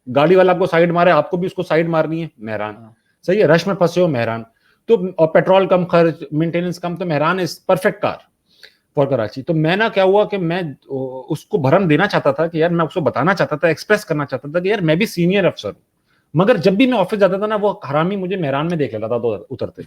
गाड़ी वाला आपको साइड मारे, आपको भी उसको साइड मारनी है, मेहरान। हाँ। सही है, रश में फंसे हो, मेहरान। तो और पेट्रोल कम खर्च, मेंटेनेंस कम, तो Mehran is perfect car for Karachi. तो मैं ना क्या हुआ कि मैं उसको भरम देना चाहता था कि यार, मैं उसको बताना चाहता था, एक्सप्रेस करना चाहता था कि यार मैं भी सीनियर अफसर हूं। मगर जब भी मैं ऑफिस जाता था ना, वो हरामी मुझे मेहरान में देख लेता था तो उतरते।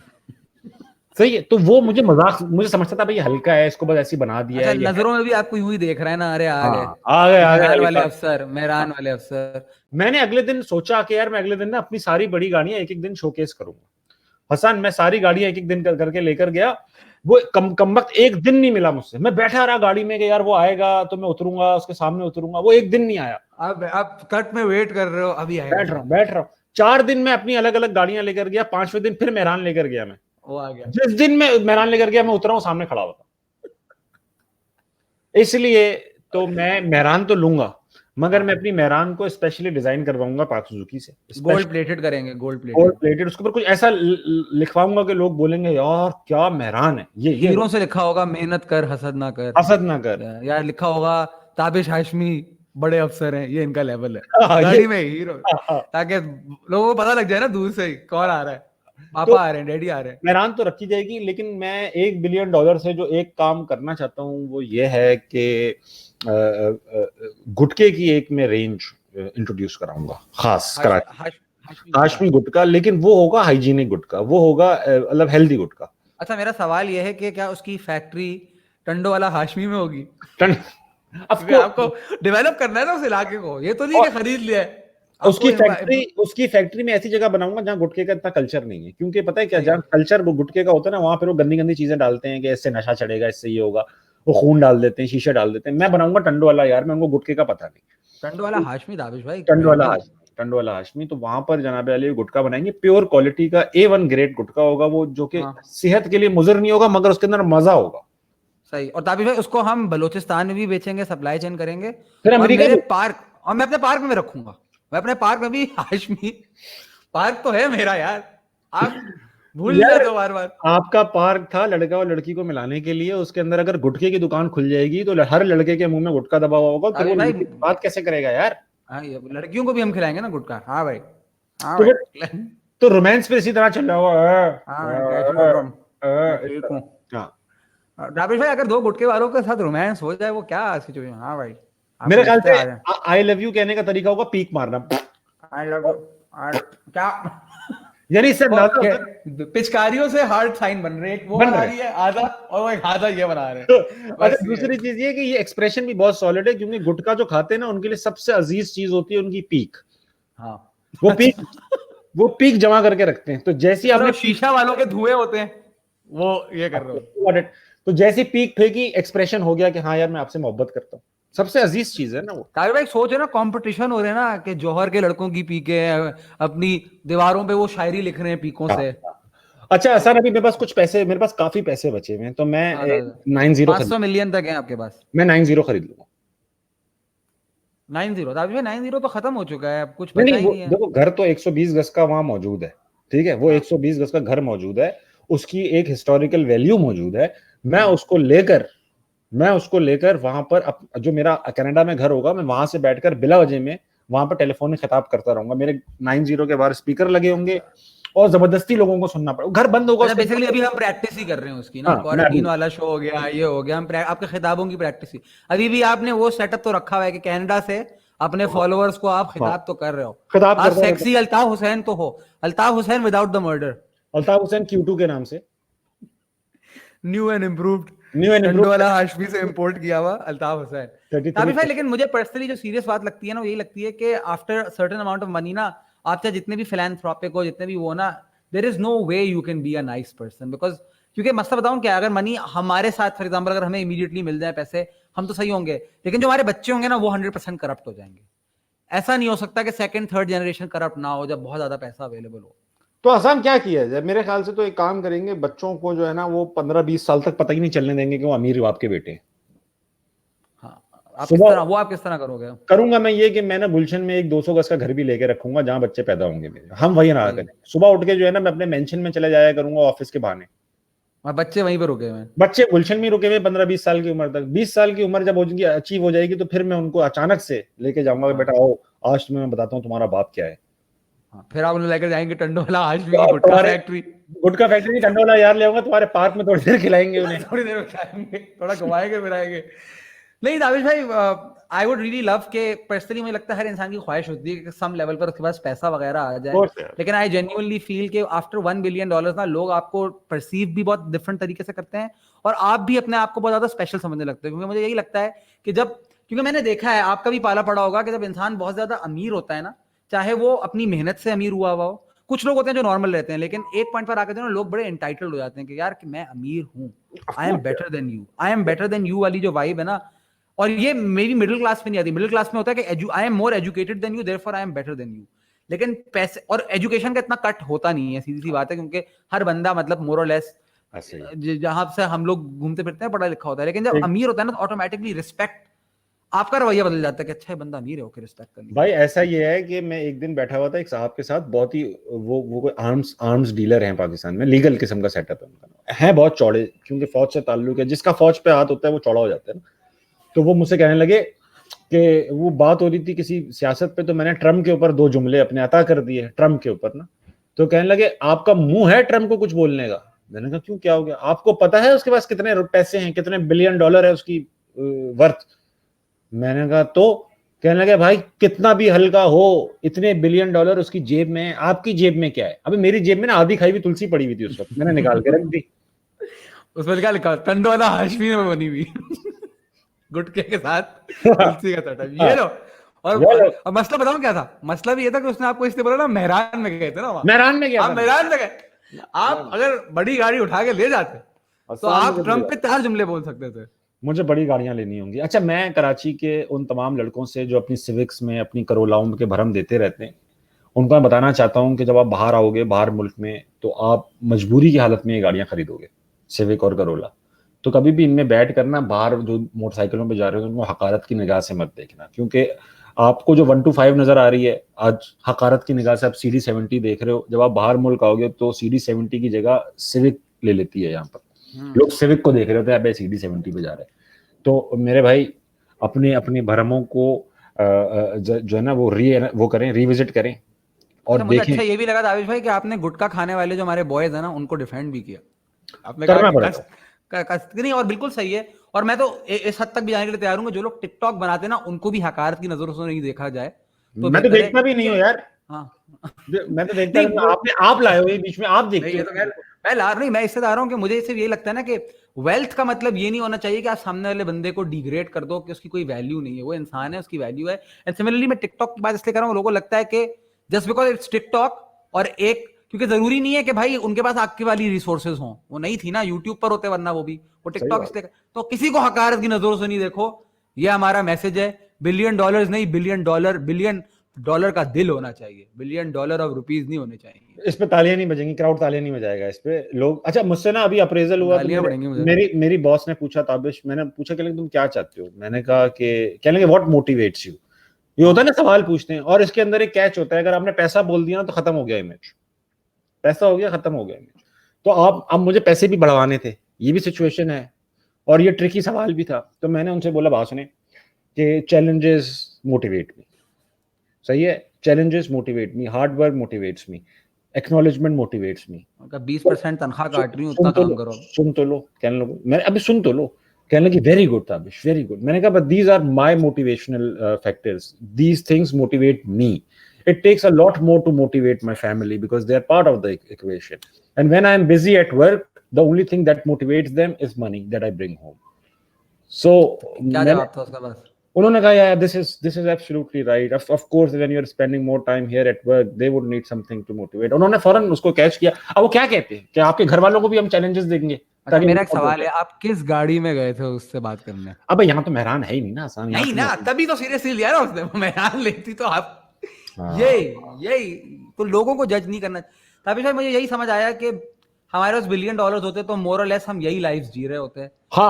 सही है, तो वो मुझे मजाक, मुझे समझता था भाई ये हल्का है, इसको बस ऐसे ही बना दिया अच्छा, है ये। नजरों में भी आपको यूं ही देख रहा है ना, अरे आ गए हाँ, आ गए मेहरान वाले हल्का। अफसर, मेहरान वाले अफसर। मैंने अगले दिन सोचा कि यार मैं अगले दिन ना अपनी सारी बड़ी गाड़ियां एक एक दिन शोकेस करूंगा। हसन, मैं सारी गाड़ियां एक एक दिन करके लेकर गया। वो कम वक्त एक दिन नहीं मिला मुझसे। मैं बैठा रहा गाड़ी में कि यार वो आएगा तो मैं उतरूंगा, उसके सामने उतरूंगा, वो एक दिन नहीं आया। अब आप कट में वेट कर रहे हो, अभी आएगा शाम को। बैठ रहा हूँ 4 दिन मैं अपनी अलग अलग गाड़ियां लेकर गया, 5वें दिन फिर मेहरान लेकर गया मैं। वो आ गया। जिस दिन मैं मेहरान लेकर गया मैं उतरा हूँ, सामने खड़ा हुआ था। इसलिए तो मैं मेहरान तो लूंगा, मगर मैं अपनी मेहरान को स्पेशली डिजाइन करवाऊंगा पाक सुजुकी से, गोल्ड प्लेटेड करेंगे, गोल्ड गोल्ड प्लेटेड। प्लेटेड। उसके ऊपर कुछ ऐसा लिखवाऊंगा कि लोग बोलेंगे यार क्या मेहरान है ये हीरो से लिखा होगा, मेहनत कर हसद ना कर। हसद ना कर। यार लिखा होगा, ताबिश हाशमी बड़े अफसर हैं, ये इनका लेवल है। ये गाड़ी में हीरो, हाँ। ताकि लोगों को पता लग जाए ना दूर से ही कौन आ रहा है। तो पापा आ रहे हैं, डैडी आ रहे हैं। मेहरान तो रखी जाएगी, लेकिन मैं $1 बिलियन से जो एक काम करना चाहता हूँ वो ये है कि गुटके की एक मैं रेंज इंट्रोड्यूस कराऊंगा, खास कराची हाशमी काश्मीरी गुटखा। गुटका, लेकिन वो होगा हाइजीनिक गुटका, वो होगा मतलब हेल्दी गुटका। अच्छा, मेरा सवाल ये है कि क्या उसकी फैक्ट्री टंडो वाला हाशमी में होगी? ऑफ क्योंकि आपको कोर्स। डेवलप करना है ना उस इलाके को, ये तो नहीं कि और खरीद लिया है उसकी आपको। फैक्ट्री में ऐसी जगह बनाऊंगा जहाँ गुटखे का इतना कल्चर नहीं है, क्योंकि पता है क्या, सही है। जहाँ कल्चर गुटखे का होता है ना, वहां पर वो गंदी गंदी चीजें डालते हैं कि इससे नशा चढ़ेगा, इससे ये होगा। वो खून डाल देते हैं, शीशे डाल देते हैं। मैं बनाऊंगा टंडो वाला यार, मैं उनको गुटखे का पता टंडो वाला नहीं। हाशमी, दाबिश भाई टंडो वाला ब्रांडिंग। हाशमी, टंडो वाला हाशमी, तो वहां पर जनाब अली गुटखा बनाएंगे प्योर क्वालिटी का, A1 ग्रेड गुटखा होगा वो, जो कि हाँ सेहत के लिए मुजर नहीं होगा मगर उसके अंदर मजा होगा। सही। और ताबिश भाई उसको हम बलूचिस्तान में भी बेचेंगे, सप्लाई चेन करेंगे। फिर और अमेरिका मेरे में। पार्क, और मैं अपने पार्क में रखूंगा। मैं अपने पार्क में भी हाशमी, पार्क तो है मेरा यार, आप भूल यार जाते हो बार बार। आपका पार्क था लड़का और लड़की को मिलाने के लिए, उसके अंदर अगर गुटखे की दुकान खुल जाएगी तो हर लड़के के मुंह में गुटखा दबा हुआ होगा, फिर वो ताबिश भाई, लड़की बात कैसे करेगा यार। हाँ ये लड़कियों को भी हम खिलाएंगे ना गुटखा। हाँ भाई, हाँ तो भाई। फिर तो रोमांस पे इसी तरह चल रहा होगा। हाँ कैसे हो तुम? मैं इस ठीक हूँ। तरह। हाँ, दाबिश भाई, अगर दो गुटके वालों के साथ रोमांस हो जाए, वो क्या सिचुएशन? हाँ भाई, आप मेरे ख्याल लिखते से आ जाए। आई लव यू कहने का तरीका होगा पीक मारना, आई लव, क्या? यानी इससे अंदाजा होता है। पिचकारियों से हार्ट साइन बन रहे हैं, एक वो बन बना रहे रही है आधा, और वो एक आधा ये बना रहे तो, हैं, अच्छा बस ये है। दूसरी चीज ये कि ये एक्सप्रेशन भी बहुत सॉलिड है, क्योंकि गुटखा जो खाते हैं ना उनके लिए सबसे अजीज चीज होती है उनकी पीक। हाँ। वो पीक अच्छा, वो पीक जमा करके रखते हैं, तो जैसी मतलब आपने शीशा वालों के धुएं होते हैं, वो ये कर रहे हो। तो जैसी पीक फेंकी, एक्सप्रेशन हो गया कि हाँ यार मैं आपसे मोहब्बत करता हूँ। सबसे अजीज चीज है ना वो। ताबिश भाई सोच है ना, कंपटीशन हो रहे हैं ना, कि जौहर के लड़कों की पीके हैं, अपनी दीवारों पे वो शायरी लिख रहे हैं पीकों हाँ, से। हाँ। अच्छा तो सर, अभी मेरे पास कुछ पैसे, मेरे पास काफी पैसे बचे हुए हैं, तो मैं हाँ, 9-0 खरीद 500 मिलियन तक है आपके पास। मैं 9-0 खरीद लूंगा। 9-0, ताबिश भाई 9-0 तो खत्म हो चुका है, अब कुछ नहीं बचा नहीं, ही वो नहीं है। देखो घर तो 120 गज का वहां मौजूद है, ठीक है, वो हाँ। 120 गज का घर मौजूद है। उसकी एक हिस्टोरिकल वैल्यू मौजूद है। मैं हम्म। उसको लेकर मैं उसको लेकर वहां पर जो मेरा कनाडा में घर होगा, मैं वहां से बैठकर बिला वजह में वहां पर टेलीफोनिक खिताब करता रहूंगा। मेरे 9-0 के बाहर स्पीकर लगे होंगे और जबरदस्ती लोगों को सुनना पड़ेगा। घर बंद होगा अच्छा, उसके बेसिकली बाद। अभी हम प्रैक्टिस ही कर रहे हैं उसकी ना, हाँ मैं क्वारंटीन अभी वाला शो हो गया, ये हो गया, हम आपके खिताबों की प्रैक्टिस ही। अभी भी आपने वो सेटअप तो रखा हुआ है कि कनाडा से अपने फॉलोअर्स को आप हाँ खिताब तो कर रहे हो। खिताब आप करता रहता सेक्सी अल्ताफ हुसैन तो हो, Altaf Hussain without the murder. हूं। अल्ताफ हुसैन Q2 के नाम से, new and improved, new and Tando improve वाला हाशमी से इंपोर्ट किया हुआ अल्ताफ हुसैन। 33। ताबिश भाई, लेकिन मुझे पर्सनली जो सीरियस बात लगती है ना, वो यही लगती है कि after certain amount of money ना, आप चाहे जितने भी फिलैंथ्रोपिक हो, जितने भी वो ना, there is no way you can be a nice person, because क्योंकि मसला बताऊं क्या, अगर मनी हमारे साथ फॉर एग्जाम्पल अगर हमें इमीडिएटली मिल जाए पैसे, हम तो सही होंगे, लेकिन जो हमारे बच्चे होंगे ना, वो 100% करप्ट हो जाएंगे। ऐसा नहीं हो सकता कि सेकंड थर्ड जनरेशन करप्ट ना हो जब बहुत ज्यादा पैसा अवेलेबल हो। तो आसान क्या किया जाए, मेरे ख्याल से तो एक काम करेंगे, बच्चों को जो है ना वो 15-20 साल तक पता ही नहीं चलने देंगे कि वो अमीर बाप के बेटे हैं। हाँ, आप किस तरह, सुबह वो आप किस तरह करोगे? करूंगा मैं ये कि मैं ना गुलशन में एक 200 गज का घर भी लेके रखूंगा जहां बच्चे पैदा होंगे मेरे, हम वही रहा सही। करें। सुबह उठ के जो है ना मैं अपने मेंशन में चले जाया करूंगा ऑफिस के बहाने। और बच्चे वहीं पर रुके हुए हैं। बच्चे गुलशन में रुके हुए 15-20 साल की उम्र तक, 20 साल की उम्र जब उनकी अचीव हो जाएगी तो फिर मैं उनको अचानक से लेके जाऊंगा कि हाँ बेटा आओ, आज तुम्हें मैं बताता हूँ तुम्हारा बाप क्या है। हाँ, फिर आप उन्हें लेकर जाएंगे टंडो वाला हाशमी की तो गुटखा तुम्हारे फैक्ट्री। गुटखा फैक्ट्री की डंडोला यार ले आऊंगा, तुम्हारे पार्क में थोड़ी देर खिलाएंगे उन्हें। थोड़ी देर में खाएंगे, थोड़ा घुमाएंगे फिराएंगे। नहीं दाविश भाई, आई वुड रियली लव के पर्सनली मुझे लगता है हर इंसान की ख्वाहिश होती है कि सम लेवल पर उसके पास पैसा वगैरह आ जाए, लेकिन आई जेन्युइनली फील कि आफ्टर $1 बिलियन ना लोग आपको परसीव भी बहुत डिफरेंट तरीके से करते हैं और आप भी अपने आप को बहुत ज्यादा स्पेशल समझने लगते हैं। क्योंकि मुझे यही लगता है कि जब, क्योंकि मैंने देखा है, आपका भी पाला पड़ा होगा कि जब इंसान बहुत ज्यादा अमीर होता है ना, चाहे वो अपनी मेहनत से अमीर हुआ हुआ हो, कुछ लोग होते हैं जो नॉर्मल रहते हैं, लेकिन एक पॉइंट पर आकर जो लोग बड़े एंटाइटल्ड हो जाते हैं कि यार कि मैं अमीर हूं, I am better than you, I am better than you वाली जो वाइब है ना, और ये मेरी मिडिल क्लास में नहीं आती। मिडिल क्लास में होता है कि I am more educated then you, therefore I am better than you. लेकिन पैसे और एजुकेशन का इतना कट होता नहीं है, सीधी सी बात है, क्योंकि हर बंदा मतलब मोर और लेस जहां से हम लोग घूमते फिरते हैं पढ़ा लिखा होता है। लेकिन जब अमीर होता है ना तो ऑटोमेटिकली रिस्पेक्ट, आपका रवैया बदल जाता है कि अच्छा बंदा अमीर है, ओके रिस्पेक्ट करनी। भाई ऐसा ये है कि मैं एक दिन बैठा हुआ था एक साहब के साथ, बहुत ही वो कोई आर्म्स डीलर हैं पाकिस्तान में, लीगल किस्म का सेटअप है उनका, है बहुत चौड़े, क्योंकि फौज से ताल्लुक है, जिसका फौज पे हाथ होता है वो चौड़ा हो जाता है ना। तो वो मुझसे कहने लगे कि वो बात हो रही थी किसी सियासत पे, तो मैंने ट्रम्प के ऊपर 2 जुमले अपने अता कर दिए ट्रम्प के ऊपर ना। तो कहने लगे आपका मुंह है ट्रम्प को कुछ बोलने का। मैंने कहा क्यों, क्या हो गया, आपको पता है उसके पास कितने पैसे हैं, कितने बिलियन डॉलर है उसकी वर्थ। मैंने कहा तो, कहने लगे भाई कितना भी हल्का हो, इतने बिलियन डॉलर उसकी जेब में है, आपकी जेब में क्या है। अभी मेरी जेब में ना आधी खाई हुई तुलसी पड़ी हुई थी उस वक्त, मैंने निकाल के रख दी। उसमें क्या लिखा, टंडोला हाशमी में बनी हुई गुटके के साथ तुलसी का सेटअप, ये लो। और मसला बताऊं क्या था, मसला भी ये था कि उसने आपको इसलिए बोला ना, मेहरान में गए थे ना, वहां मेहरान में गया आप था, मेहरान में गए, आप अगर बड़ी गाड़ी उठा के ले जाते तो आप ट्रम्प पे 4 जुमले बोल सकते थे। मुझे बड़ी गाड़ियां लेनी होंगी। अच्छा, मैं कराची के उन तमाम लड़कों से जो अपनी सिविक्स में अपनी करोलाओं के भरम देते रहते हैं, उनको मैं बताना चाहता हूं कि जब आप बाहर आओगे, बाहर मुल्क में, तो आप मजबूरी की हालत में ये गाड़ियां खरीदोगे, सिविक और करोला। तो कभी भी इनमें बैठ करना, बाहर जो मोटरसाइकिलों पे जा रहे हो उनको हकारत की निगाह से मत देखना, क्योंकि आपको जो 125 नजर आ रही है आज, हकारत की निगाह से आप CD70 देख रहे हो। जब आप बाहर मुल्क आओगे तो CD70 की जगह सिविक ले लेती है। यहाँ पर लोग सिविक को देख रहे होते हैं, अब CD70 पे जा रहे हैं। तो मेरे भाई अपने अपने भरमों को जो है ना वो करें, रिविजिट करें और मुझे देखें। अच्छा ये भी लगा दाविश भाई कि आपने गुटखा खाने वाले जो हमारे बॉयज है ना उनको डिफेंड भी किया। आपने कहा करना कि पड़ेगा, नहीं, और बिल्कुल सही है। और मैं तो इस हद तक भी जाने के लिए तैयार हूँ, जो लोग टिकटॉक बनाते हैं ना उनको भी हकारत की नजरों से नहीं देखा जाए तो मैं तो बेहतर है। देखता भी नहीं हूँ यार। हाँ मैं तो देखता नहीं नहीं, वो आप लाए हो ये बीच में, आप देखते ये हो। तो मैं ला नहीं, मैं इससे ला रहा हूँ कि मुझे सिर्फ ये लगता है ना कि वेल्थ का मतलब ये नहीं होना चाहिए कि आप सामने वाले बंदे को डिग्रेड कर दो कि उसकी कोई वैल्यू नहीं है, वो इंसान है, उसकी वैल्यू है। एंड सिमिलरली मैं टिकटॉक की बात इसलिए कर रहा हूँ, लोगों को लगता है कि जस्ट बिकॉज इट्स टिकटॉक, और एक क्योंकि जरूरी नहीं है कि भाई उनके पास आपकी वाली रिसोर्सेज हों, वो नहीं थी ना, यूट्यूब पर होते वरना वो भी, वो सही टिकटॉक बात। इसलिए। तो किसी को हकारत की नजरों से नहीं देखो, ये हमारा मैसेज है। बिलियन डॉलर नहीं, बिलियन डॉलर का दिल होना चाहिए, बिलियन डॉलर ऑफ रुपीज नहीं होने चाहिए। इस पे तालियां नहीं बजेंगी, क्राउड तालियां नहीं बजाएगा इस पे लोग। अच्छा, मुझसे ना अभी अप्रेजल हुआ तो गालियां पड़ेंगी मुझे। मेरी बॉस ने पूछा, ताबिश, मैंने पूछा कि तुम क्या चाहते हो। मैंने कहा कि कहने लगे व्हाट मोटिवेट्स यू। ये होता है ना, सवाल पूछते हैं और इसके अंदर एक कैच होता है, अगर आपने पैसा बोल दिया ना तो खत्म हो गया इमेज, पैसा हो गया खत्म हो गया इमेज। तो आप, अब मुझे पैसे भी बढ़वाने थे, ये भी सिचुएशन है और ये ट्रिकी सवाल भी था। तो मैंने उनसे बोला, बात सुने कि चैलेंजेस मोटिवेट मी, सही है, challenges motivate me, hard work motivates me, acknowledgement motivates me. 20% तनख्वाह काट रही हूँ, उतना काम करो। सुन तो लो, कहने लो, मैंने अभी सुन तो लो। कहने लगी very good Tabish, very good. मैंने कहा but these are my motivational factors, these things motivate me. It takes a lot more to motivate my family because they are part of the equation. And when I am busy at work, the only thing that motivates them is money that I bring home. So क्या जवाब था उसका बस? उन्होंने कहा यार this is absolutely right. Of course when you're spending more time here at work, they would need something to motivate. उन्होंने फौरन उसको कैच किया। अब वो क्या कहते हैं कि आपके घर वालों को भी हम चैलेंजेस देंगे। अच्छा, मेरा एक सवाल है, आप किस गाड़ी में गए थे उससे बात करने? अब यहाँ तो मेहरान है ही नहीं ना, आसान नहीं ना, तभी तो सीरियसली लिया ना उसने, मेहरान लेती तो आप यही तो लोगों को जज नहीं करना। तभी शायद मुझे यही समझ आया कि हमारे पास बिलियन डॉलर्स होते तो मोर और लेस हम यही लाइफ जी रहे होते हैं। हाँ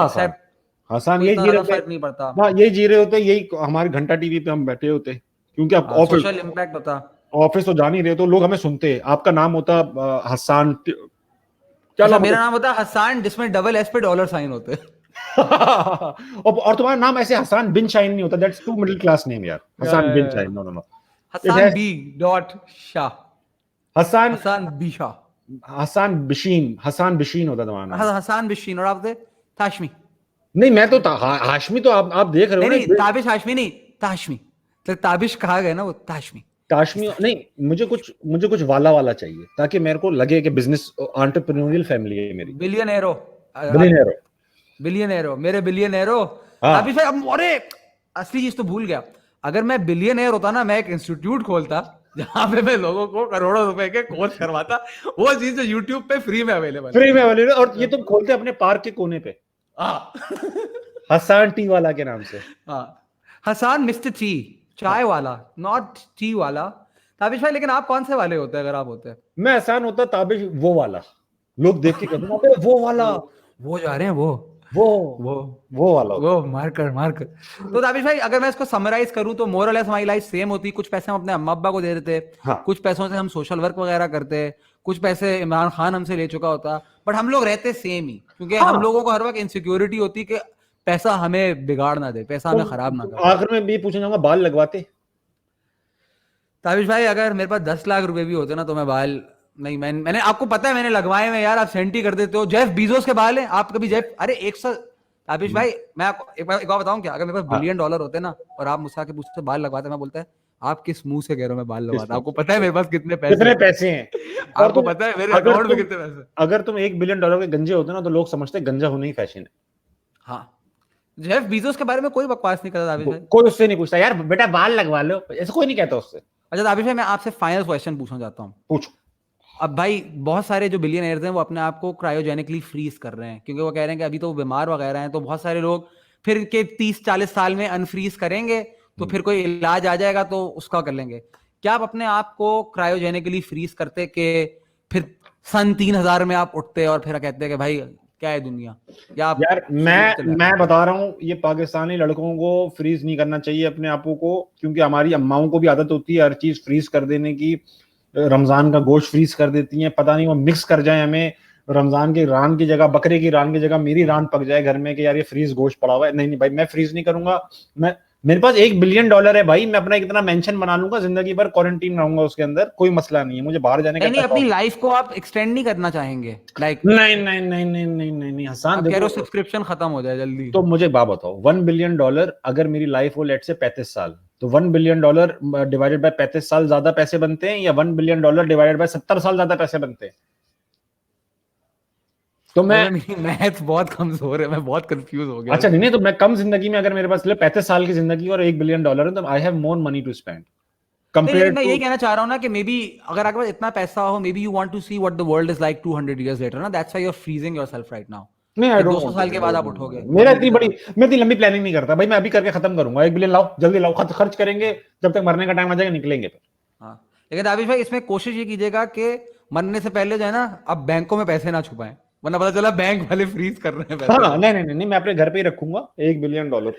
आसान यही जी रहे होते, फर्क नहीं पड़ता। हाँ यही जी रहे होते, यही हमारे घंटा टीवी पे हम बैठे होते, क्योंकि आप ऑफिस, सोशल इम्पैक्ट होता, ऑफिस तो जा नहीं रहे, तो लोग हमें सुनते। आपका नाम होता हसान, क्या अच्छा, नाम मेरा नाम होता हसान, जिसमें डबल एस पे डॉलर साइन होते। और तुम्हारा नाम ऐसे हसान बिन शाइन नहीं होता, that's too middle class name यार, हसान बिन शाइन, no no no, Hasan B dot Shah, Hasan B Shah, Hasan बिशीन होता तुम्हारा नाम। हसान बिशीन, और आप थे ताशमी। नहीं मैं तो हाशमी तो आप देख रहे हो नहीं ना। ताबिश हाशमी नहीं, ताशमी, तो ताबिश कहा गया ना, वो ताशमी। काश्मी नहीं, मुझे कुछ वाला वाला चाहिए ताकि मेरे को लगे कि बिजनेस एंटरप्रेन्योरियल फैमिली है मेरी। बिलियनेरो, बिलियनर। बिलियनेरो, मेरे बिलियनेरो। हाँ ताबिश भाई अब, अरे असली चीज तो भूल गया। अगर मैं बिलियनेयर होता ना, मैं एक इंस्टीट्यूट खोलता जहां पे मैं लोगों को करोड़ों रुपए के कोर्स करवाता, वो चीज जो यूट्यूब पे फ्री में अवेलेबल है। फ्री में अवेलेबल, और ये तुम खोलते अपने पार्क के कोने पे, हाँ हसान टी वाला के नाम से। हाँ, हसान मिस्टर टी, चाय वाला, नॉट टी वाला। ताबिश भाई लेकिन आप कौन से वाले होते हैं अगर आप होते हैं? मैं हसान होता, ताबिश वो वाला, लोग देख के कहते हैं अबे वो वाला, वो जा रहे हैं वो वो वो वो वाला होता। वो मार्कर मार्कर। तो ताबिश भाई अगर मैं इसको समराइज करूं तो मोर और लेस हमारी लाइफ सेम होती। कुछ पैसे हम अपने अम्मा अब्बा को दे देते, हाँ कुछ पैसों से हम सोशल वर्क वगैरह करते, कुछ पैसे इमरान खान हमसे ले चुका होता, बट हम लोग रहते सेम ही, क्योंकि हाँ। हम लोगों को हर वक्त इनसिक्योरिटी होती कि पैसा हमें बिगाड़ ना दे, पैसा हमें खराब ना कर दे। आखिर में भी पूछना चाहूंगा, बाल लगवाते? ताबिश भाई अगर मेरे पास 10 लाख रुपए भी होते ना तो मैं बाल नहीं, मैंने आपको पता है मैंने लगवाए हैं यार, आप सेंटी कर देते हो। जेफ बीजोस के बाल हैं, आप कभी जेफ, अरे 100, ताबिश भाई मैं आपको एक बार बताऊं क्या, अगर मेरे पास हाँ। $1 बिलियन होते ना और आप मुझसे आके पूछते बाल लगवाते, मैं बोलता है आप किस मुंह से कह रहे हो मैं बाल लगवाता? आपको पता है मेरे पास कितने पैसे कितने हैं? पैसे हैं? और आपको तुम पता है मेरे अगर अकाउंट में तुम कितने पैसे हैं? अगर तुम $1 बिलियन के गंजे होते ना तो लोग समझते गंजा होना ही फैशन है। हाँ, जेफ बीजोस के बारे में कोई बकवास नहीं करता ताबिश भाई। कोई उससे नहीं पूछता यार बेटा बाल लगवा लो, ऐसा कोई नहीं कहता उससे। अच्छा ताबिश भाई मैं आपसे फाइनल क्वेश्चन पूछना चाहता हूँ। पूछो। अब भाई बहुत सारे जो बिलियनर्स हैं वो अपने आप को क्रायोजेनिकली फ्रीज कर रहे हैं, क्योंकि वो कह रहे हैं कि अभी तो वो बीमार वगैरह हैं, तो बहुत सारे लोग फिर के 30-40 साल में अनफ्रीज करेंगे तो फिर कोई इलाज आ जाएगा तो उसका कर लेंगे। क्या आप अपने आप को क्रायोजेनिकली फ्रीज करते कि फिर सन 3000 में आप उठते और फिर कहते हैं कि भाई क्या है दुनिया, या आप यार चले मैं जाते? बता रहा हूँ, ये पाकिस्तानी लड़कों को फ्रीज नहीं करना चाहिए अपने आपों को, क्योंकि हमारी अम्माओं को भी आदत होती है हर चीज फ्रीज कर देने की। रमजान का गोश्त फ्रीज कर देती हैं, पता नहीं वो मिक्स कर जाए हमें, रमजान की रान की जगह, बकरे की रान की जगह मेरी रान पक जाए घर में कि यार ये फ्रीज गोश्त पड़ा हुआ है। नहीं नहीं भाई, मैं फ्रीज नहीं करूंगा। मैं मेरे पास $1 बिलियन है भाई, मैं अपना इतना मेंशन बना लूंगा, जिंदगी भर क्वारंटीन रहूंगा उसके अंदर, कोई मसला नहीं है, मुझे बाहर जाने का नहीं नहीं, इतना अपनी शौक लाइफ को आप एक्सटेंड नहीं करना चाहेंगे लाइक? नहीं नहीं नहीं नहीं नहीं नहीं नहीं हसान आप कह रहे हो देखो। सब्सक्रिप्शन खत्म हो जाए जल्दी? तो मुझे बात बताओ, $1 बिलियन अगर मेरी लाइफ हो लेट से 35 साल, तो $1 बिलियन डिवाइडेड बाय 35 साल ज्यादा पैसे बनते हैं, या $1 बिलियन डिवाइडेड बाय 70 साल ज्यादा पैसे बनते हैं? तो मैं अरे मेरी मैथ बहुत कमजोर है, मैं बहुत कंफ्यूज हो गया। अच्छा नहीं तो मैं कम जिंदगी में, अगर मेरे पास 35 साल की जिंदगी और $1 बिलियन है, तो I have more money to spend नहीं कंपेयर लेकिन मैं टू। यही कहना चाह रहा हूँ ना कि मे बी अगर आपके पास इतना पैसा हो, may be you want to see what the world is like 200 years later ना, that's why you are freezing yourself right now नहीं आई कि डोंट 200 वांट साल के बाद आप टू। उठोगे मेरा अभी की इतनी बड़ी, तरह। मैं इतनी लंबी प्लानिंग नहीं करता भाई, मैं अभी करके खत्म करूंगा। $1 बिलियन लाओ, जल्दी लाओ, खर्च करेंगे, जब तक मरने का टाइम आ जाएगा निकलेंगे फिर। हाँ लेकिन दाविश भाई इसमें कोशिश ये कीजिएगा कि मरने से पहले जो है ना, आप बैंकों में पैसे ना छुपाएं, वरना पता चला बैंक वाले फ्रीज कर रहे हैं पैसे हाँ को। नहीं नहीं नहीं नहीं, मैं अपने घर पे ही रखूंगा $1 बिलियन।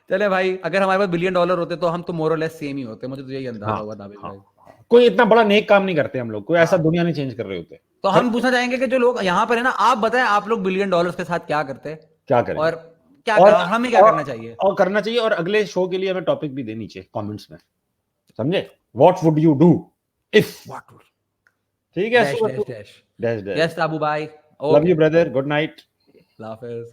चले भाई, अगर हमारे पास $1 बिलियन होते तो हम तो मोर और लेस सेम ही होते, मुझे तो यही अंदाजा हाँ हुआ दाविश हाँ भाई। हाँ। कोई इतना बड़ा नेक काम नहीं करते हम लोग, कोई ऐसा हाँ दुनिया नहीं चेंज कर रहे होते। तो खैर, हम पूछना चाहेंगे कि जो लोग यहाँ पर है ना, आप बताएं आप लोग $1 बिलियन के साथ क्या करते हैं क्या करें? और क्या और हमें क्या और, करना चाहिए? और करना चाहिए, और अगले शो के लिए हमें टॉपिक भी दे नीचे कमेंट्स में, समझे? What would you do if. What ठीक है dash dash dash. Dash dash. Yes Tabu भाई, love okay, you brother, good night. अल्लाह हाफिज।